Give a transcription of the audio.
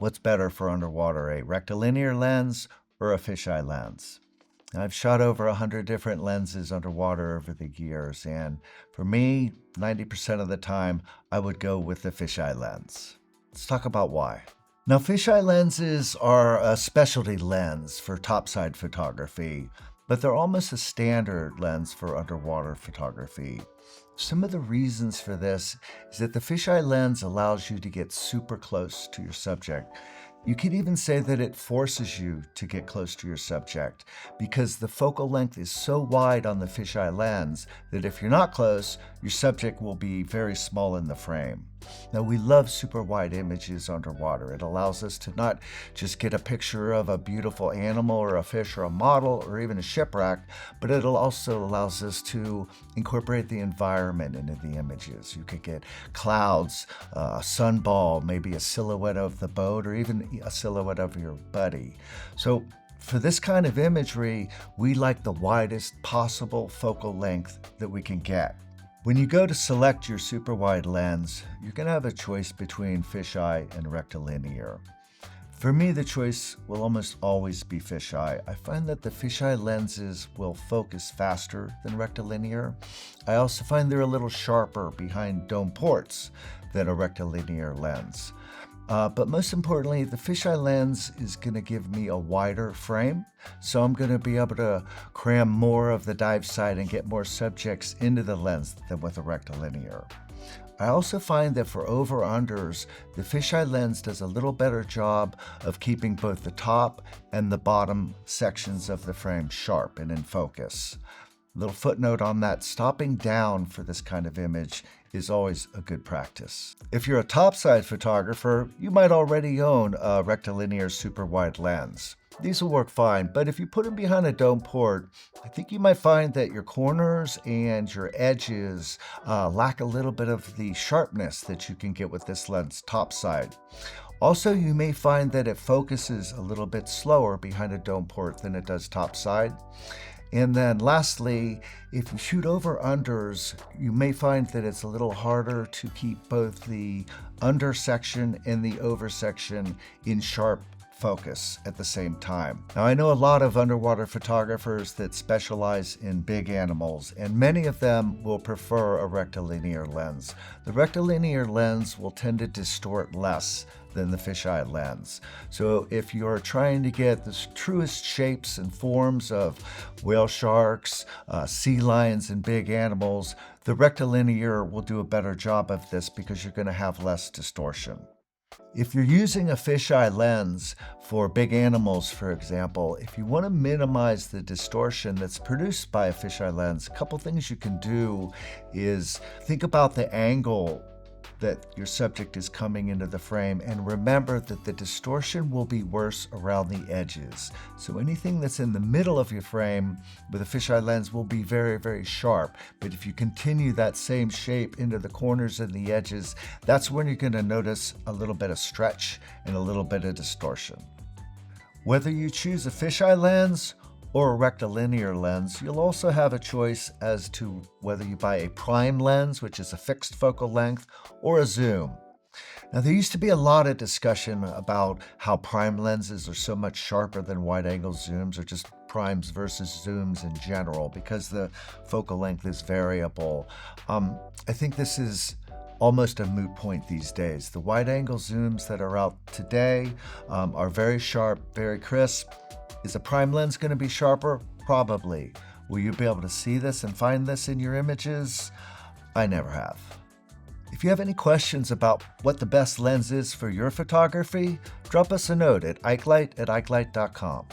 What's better for underwater, a rectilinear lens or a fisheye lens? I've shot over 100 different lenses underwater over the years, and for me, 90% of the time, I would go with the fisheye lens. Let's talk about why. Now, fisheye lenses are a specialty lens for topside photography, but they're almost a standard lens for underwater photography. Some of the reasons for this is that the fisheye lens allows you to get super close to your subject. You could even say that it forces you to get close to your subject because the focal length is so wide on the fisheye lens that if you're not close, your subject will be very small in the frame. Now, we love super wide images underwater. It allows us to not just get a picture of a beautiful animal or a fish or a model or even a shipwreck, but it also allows us to incorporate the environment into the images. You could get clouds, a sunball, maybe a silhouette of the boat, or even a silhouette of your buddy. So for this kind of imagery, we like the widest possible focal length that we can get. When you go to select your super wide lens, you're going to have a choice between fisheye and rectilinear. For me, the choice will almost always be fisheye. I find that the fisheye lenses will focus faster than rectilinear. I also find they're a little sharper behind dome ports than a rectilinear lens. But most importantly, the fisheye lens is going to give me a wider frame, so I'm going to be able to cram more of the dive side and get more subjects into the lens than with a rectilinear. I also find that for over-unders, the fisheye lens does a little better job of keeping both the top and the bottom sections of the frame sharp and in focus. Little footnote on that, stopping down for this kind of image is always a good practice. If you're a topside photographer, you might already own a rectilinear super wide lens. These will work fine, but if you put them behind a dome port, I think you might find that your corners and your edges lack a little bit of the sharpness that you can get with this lens topside. Also, you may find that it focuses a little bit slower behind a dome port than it does topside. And then lastly, if you shoot over unders, you may find that it's a little harder to keep both the under section and the over section in sharp focus at the same time. Now, I know a lot of underwater photographers that specialize in big animals, and many of them will prefer a rectilinear lens. The rectilinear lens will tend to distort less than the fisheye lens. So if you're trying to get the truest shapes and forms of whale sharks, sea lions, and big animals, the rectilinear will do a better job of this because you're going to have less distortion. If you're using a fisheye lens for big animals, for example, if you want to minimize the distortion that's produced by a fisheye lens, a couple things you can do is think about the angle that your subject is coming into the frame, and remember that the distortion will be worse around the edges. So anything that's in the middle of your frame with a fisheye lens will be very, very sharp. But if you continue that same shape into the corners and the edges, that's when you're going to notice a little bit of stretch and a little bit of distortion. Whether you choose a fisheye lens or a rectilinear lens, you'll also have a choice as to whether you buy a prime lens, which is a fixed focal length, or a zoom. Now, there used to be a lot of discussion about how prime lenses are so much sharper than wide-angle zooms, or just primes versus zooms in general, because the focal length is variable. I think this is almost a moot point these days. The wide-angle zooms that are out today are very sharp, very crisp. Is a prime lens going to be sharper? Probably. Will you be able to see this and find this in your images? I never have. If you have any questions about what the best lens is for your photography, drop us a note at ikelite@ikelite.com.